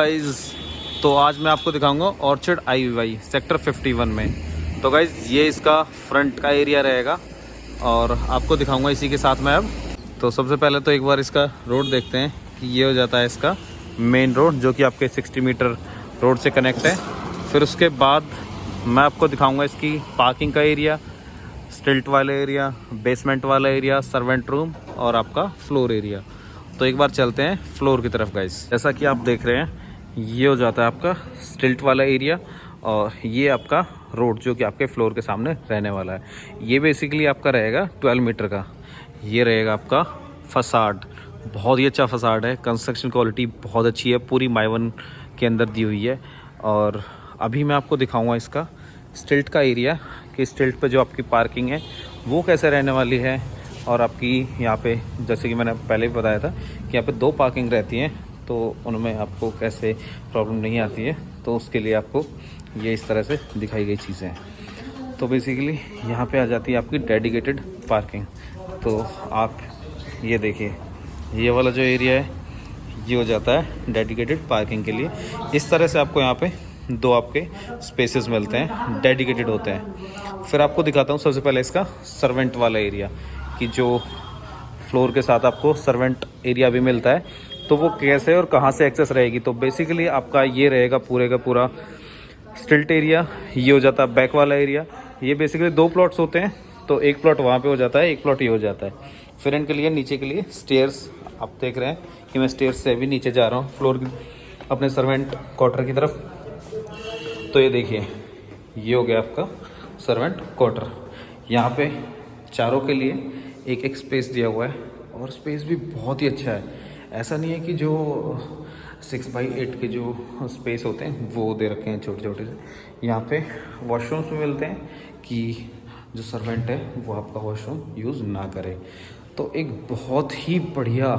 Guys, तो आज मैं आपको दिखाऊंगा ऑर्चिड IVY सेक्टर 51 में। तो गाइज ये इसका फ्रंट का एरिया रहेगा और आपको दिखाऊंगा इसी के साथ में। अब तो सबसे पहले तो एक बार इसका रोड देखते हैं कि ये हो जाता है इसका मेन रोड, जो कि आपके 60 मीटर रोड से कनेक्ट है। फिर उसके बाद मैं आपको दिखाऊंगा इसकी पार्किंग का एरिया, स्टिल्ट वाला एरिया, बेसमेंट वाला एरिया, सर्वेंट रूम और आपका फ्लोर एरिया। तो एक बार चलते हैं फ्लोर की तरफ गाइस। जैसा कि आप देख रहे हैं, ये हो जाता है आपका स्टिल्ट वाला एरिया और ये आपका रोड जो कि आपके फ्लोर के सामने रहने वाला है। ये बेसिकली आपका रहेगा 12 मीटर का। ये रहेगा आपका फसाड, बहुत ही अच्छा फसाड है। कंस्ट्रक्शन क्वालिटी बहुत अच्छी है, पूरी माइवन के अंदर दी हुई है। और अभी मैं आपको दिखाऊंगा इसका स्टिल्ट का एरिया कि स्टिल्ट पे जो आपकी पार्किंग है वो कैसे रहने वाली है। और आपकी यहाँ पे जैसे कि मैंने पहले भी बताया था कि यहाँ पे 2 पार्किंग रहती हैं, तो उनमें आपको कैसे प्रॉब्लम नहीं आती है, तो उसके लिए आपको ये इस तरह से दिखाई गई चीज़ें हैं। तो बेसिकली यहाँ पे आ जाती है आपकी डेडिकेटेड पार्किंग। तो आप ये देखिए, ये वाला जो एरिया है ये हो जाता है डेडिकेटेड पार्किंग के लिए। इस तरह से आपको यहाँ पे 2 आपके स्पेसेस मिलते हैं, डेडिकेटेड होते हैं। फिर आपको दिखाता हूँ सबसे पहले इसका सर्वेंट वाला एरिया, कि जो फ्लोर के साथ आपको सर्वेंट एरिया भी मिलता है, तो वो कैसे और कहाँ से एक्सेस रहेगी। तो बेसिकली आपका ये रहेगा पूरे का पूरा स्टिल्ट एरिया। ये हो जाता है बैक वाला एरिया। ये बेसिकली 2 प्लॉट्स होते हैं, तो एक प्लॉट वहाँ पे हो जाता है, एक प्लॉट ये हो जाता है। फिर इनके लिए नीचे के लिए स्टेयर्स, आप देख रहे हैं कि मैं स्टेयर्स से भी नीचे जा रहा हूँ फ्लोर की अपने सर्वेंट क्वार्टर की तरफ। तो ये देखिए, ये हो गया आपका सर्वेंट क्वार्टर। यहाँ पे चारों के लिए एक एक स्पेस दिया हुआ है और स्पेस भी बहुत ही अच्छा है। ऐसा नहीं है कि जो 6x8 के जो स्पेस होते हैं वो दे रखे हैं छोटे छोटे से। यहाँ पे वॉशरूम्स भी मिलते हैं कि जो सर्वेंट है वो आपका वॉशरूम यूज़ ना करे। तो एक बहुत ही बढ़िया,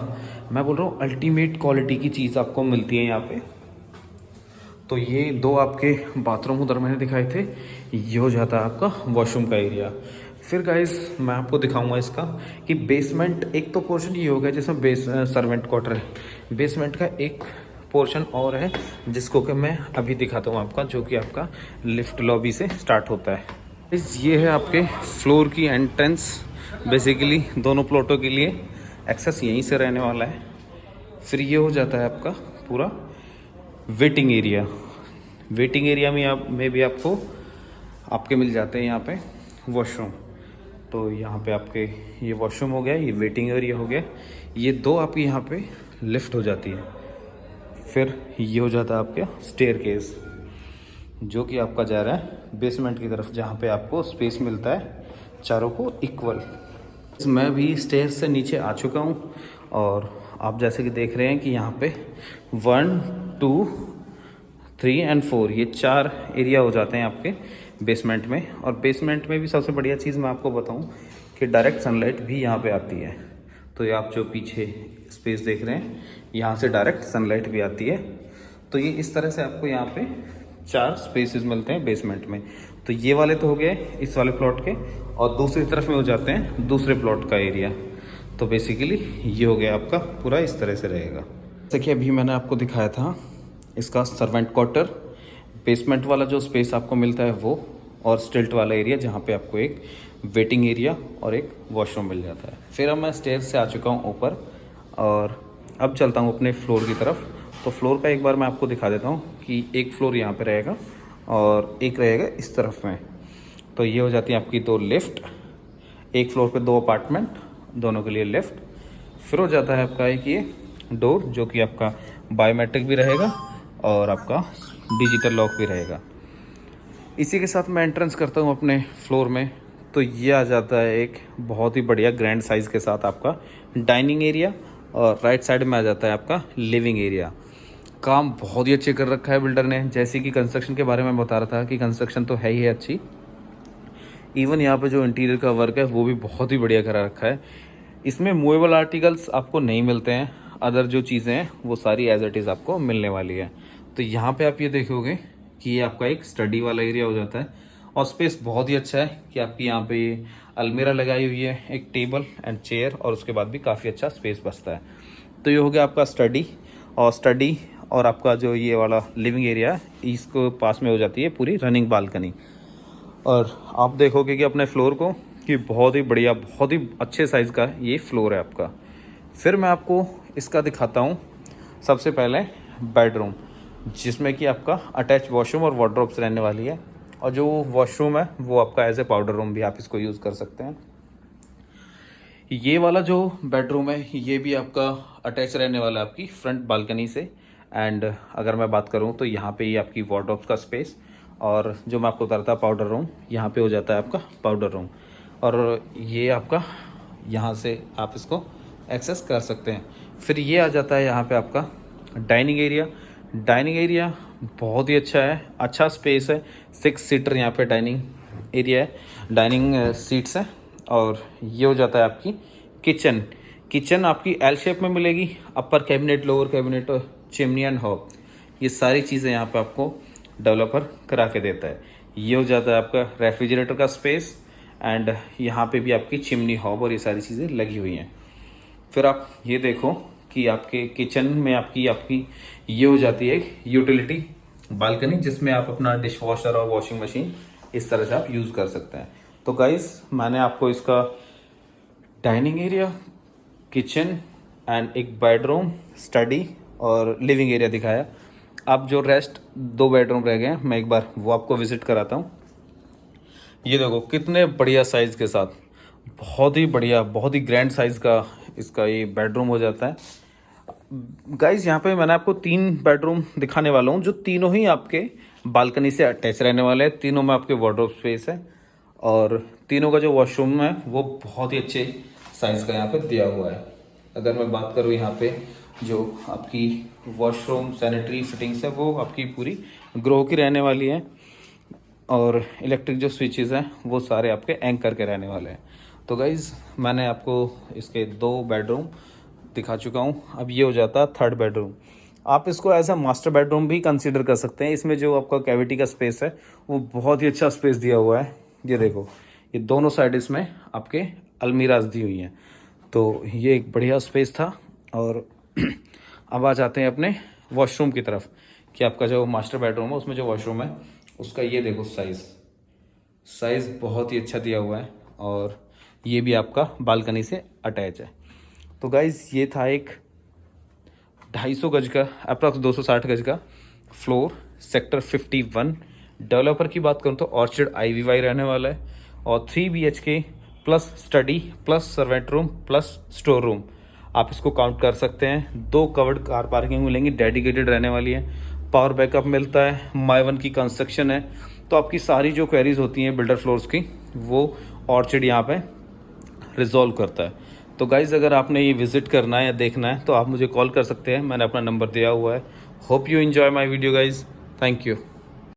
मैं बोल रहा हूँ अल्टीमेट क्वालिटी की चीज़ आपको मिलती है यहाँ पे। तो ये 2 आपके बाथरूम उधर मैंने दिखाए थे, ये हो जाता है आपका वॉशरूम का एरिया। फिर गाइस मैं आपको दिखाऊंगा इसका कि बेसमेंट, एक तो पोर्शन ये हो गया जिसमें सर्वेंट क्वार्टर है। बेसमेंट का एक पोर्शन और है जिसको कि मैं अभी दिखाता हूँ आपका, जो कि आपका लिफ्ट लॉबी से स्टार्ट होता है। ये है आपके फ्लोर की एंट्रेंस। बेसिकली दोनों प्लॉटों के लिए एक्सेस यहीं से रहने वाला है। फिर ये हो जाता है आपका पूरा वेटिंग एरिया। वेटिंग एरिया में भी आपको आपके मिल जाते हैं यहाँ पे वॉशरूम। तो यहाँ पे आपके ये वॉशरूम हो गया, ये वेटिंग एरिया हो गया। ये 2 आपकी यहाँ पे लिफ्ट हो जाती है। फिर ये हो जाता है आपका स्टेयरकेस, जो कि आपका जा रहा है बेसमेंट की तरफ, जहाँ पे आपको स्पेस मिलता है चारों को इक्वल। मैं भी स्टेयर से नीचे आ चुका हूँ और आप जैसे कि देख रहे हैं कि यहाँ पे 1, 2, 3 एंड 4 ये 4 एरिया हो जाते हैं आपके बेसमेंट में। और बेसमेंट में भी सबसे बढ़िया चीज़ मैं आपको बताऊं कि डायरेक्ट सनलाइट भी यहाँ पे आती है। तो ये आप जो पीछे स्पेस देख रहे हैं, यहाँ से डायरेक्ट सनलाइट भी आती है। तो ये इस तरह से आपको यहाँ पे 4 स्पेसेस मिलते हैं बेसमेंट में। तो ये वाले तो हो गए इस वाले प्लॉट के, और दूसरी तरफ में हो जाते हैं दूसरे प्लॉट का एरिया। तो बेसिकली ये हो गया आपका पूरा इस तरह से रहेगा। जैसे कि अभी मैंने आपको दिखाया था इसका सर्वेंट क्वार्टर, बेसमेंट वाला जो स्पेस आपको मिलता है वो, और स्टिल्ट वाला एरिया जहाँ पे आपको एक वेटिंग एरिया और एक वॉशरूम मिल जाता है। फिर अब मैं स्टेयर से आ चुका हूँ ऊपर और अब चलता हूँ अपने फ्लोर की तरफ। तो फ्लोर का एक बार मैं आपको दिखा देता हूँ कि एक फ्लोर यहाँ पे रहेगा और एक रहेगा इस तरफ में। तो ये हो जाती है आपकी 2 लिफ्ट, एक फ्लोर पे 2 अपार्टमेंट, दोनों के लिए लिफ्ट। फिर हो जाता है आपका एक ये डोर, जो कि आपका बायोमेट्रिक भी रहेगा और आपका डिजिटल लॉक भी रहेगा। इसी के साथ मैं एंट्रेंस करता हूँ अपने फ्लोर में। तो ये आ जाता है एक बहुत ही बढ़िया ग्रैंड साइज़ के साथ आपका डाइनिंग एरिया, और राइट साइड में आ जाता है आपका लिविंग एरिया। काम बहुत ही अच्छे कर रखा है बिल्डर ने। जैसे कि कंस्ट्रक्शन के बारे में बता रहा था कि कंस्ट्रक्शन तो है ही है अच्छी, इवन यहाँ पे जो इंटीरियर का वर्क है वो भी बहुत ही बढ़िया करा रखा है। इसमें मूवेबल आर्टिकल्स आपको नहीं मिलते हैं, अदर जो चीज़ें हैं वो सारी एज इट इज़ आपको मिलने वाली है। तो यहाँ पे आप ये देखोगे कि ये आपका एक स्टडी वाला एरिया हो जाता है, और स्पेस बहुत ही अच्छा है कि आपकी यहाँ पे अलमीरा लगाई हुई है, एक टेबल एंड चेयर, और उसके बाद भी काफ़ी अच्छा स्पेस बचता है। तो ये हो गया आपका स्टडी, और स्टडी और आपका जो ये वाला लिविंग एरिया है इसको पास में हो जाती है पूरी रनिंग बालकनी। और आप देखोगे कि अपने फ्लोर को कि बहुत ही बढ़िया, बहुत ही अच्छे साइज़ का ये फ्लोर है आपका। फिर मैं आपको इसका दिखाता हूँ सबसे पहले बेडरूम, जिसमें कि आपका अटैच वॉशरूम और वार्डरोब्स रहने वाली है। और जो वॉशरूम है वो आपका एज ए पाउडर रूम भी आप इसको यूज़ कर सकते हैं। ये वाला जो बेडरूम है ये भी आपका अटैच रहने वाला है आपकी फ्रंट बालकनी से। एंड अगर मैं बात करूँ तो यहाँ पे ही आपकी वार्डरोब्स का स्पेस, और जो मैं आपको बता रहा था पाउडर रूम, यहाँ पे हो जाता है आपका पाउडर रूम। और ये आपका यहाँ से आप इसको एक्सेस कर सकते हैं। फिर ये आ जाता है यहाँ पे आपका डाइनिंग एरिया। डाइनिंग एरिया बहुत ही अच्छा है, अच्छा स्पेस है। 6 सीटर यहाँ पे डाइनिंग एरिया है, डाइनिंग सीट्स है। और ये हो जाता है आपकी किचन। किचन आपकी एल शेप में मिलेगी, upper cabinet, lower cabinet, chimney and hob, ये सारी चीज़ें यहाँ पे आपको डेवलपर करा के देता है। ये हो जाता है आपका रेफ्रिजरेटर का स्पेस, एंड यहाँ पे भी आपकी चिमनी, हॉब और ये सारी चीज़ें लगी हुई हैं। फिर आप ये देखो कि आपके किचन में आपकी ये हो जाती है एक यूटिलिटी बालकनी, जिसमें आप अपना डिश वॉशर और वॉशिंग मशीन इस तरह से आप यूज़ कर सकते हैं। तो गाइस, मैंने आपको इसका डाइनिंग एरिया, किचन एंड एक बेडरूम, स्टडी और लिविंग एरिया दिखाया। अब जो रेस्ट 2 बेडरूम रह गए हैं, मैं एक बार वो आपको विजिट कराता हूँ। ये देखो कितने बढ़िया साइज़ के साथ, बहुत ही बढ़िया, बहुत ही ग्रैंड साइज़ का इसका ये बेडरूम हो जाता है। गाइज, यहाँ पे मैंने आपको 3 बेडरूम दिखाने वाला हूँ, जो तीनों ही आपके बालकनी से अटैच रहने वाले हैं। तीनों में आपके वार्डरोब स्पेस है, और तीनों का जो वॉशरूम है वो बहुत ही अच्छे साइज़ का यहाँ पे दिया हुआ है। अगर मैं बात करूँ यहाँ पे जो आपकी वॉशरूम सैनिटरी फिटिंग्स है वो आपकी पूरी ग्रो की रहने वाली है, और इलेक्ट्रिक जो स्विचेस हैं वो सारे आपके एंकर के रहने वाले हैं। तो गाइज़, मैंने आपको इसके 2 बेडरूम दिखा चुका हूँ। अब ये हो जाता है 3rd बेडरूम। आप इसको एज अ मास्टर बेडरूम भी कंसीडर कर सकते हैं। इसमें जो आपका कैविटी का स्पेस है वो बहुत ही अच्छा स्पेस दिया हुआ है। ये देखो, ये दोनों साइड इसमें आपके अलमीराज दी हुई हैं। तो ये एक बढ़िया स्पेस था। और अब आ जाते हैं अपने वॉशरूम की तरफ, कि आपका जो मास्टर बेडरूम है उसमें जो वॉशरूम है उसका ये देखो साइज़ बहुत ही अच्छा दिया हुआ है, और ये भी आपका बालकनी से अटैच है। तो गाइज़, ये था एक 250 गज का, अप्रॉक्स 260 गज का फ्लोर, सेक्टर 51। डेवलपर की बात करूँ तो ऑर्चिड IVY रहने वाला है, और 3 BHK plus study plus servant room plus store room, आप इसको काउंट कर सकते हैं। 2 कवर्ड कार पार्किंग मिलेंगी, डेडिकेटेड रहने वाली है। पावर बैकअप मिलता है, माई 1 की कंस्ट्रक्शन है। तो आपकी सारी जो क्वेरीज होती हैं बिल्डर फ्लोर्स की, वो ऑर्चिड यहाँ पे रिजॉल्व करता है। तो गाइज़, अगर आपने ये विजिट करना है या देखना है तो आप मुझे कॉल कर सकते हैं, मैंने अपना नंबर दिया हुआ है। Hope you enjoy my video guys, thank you.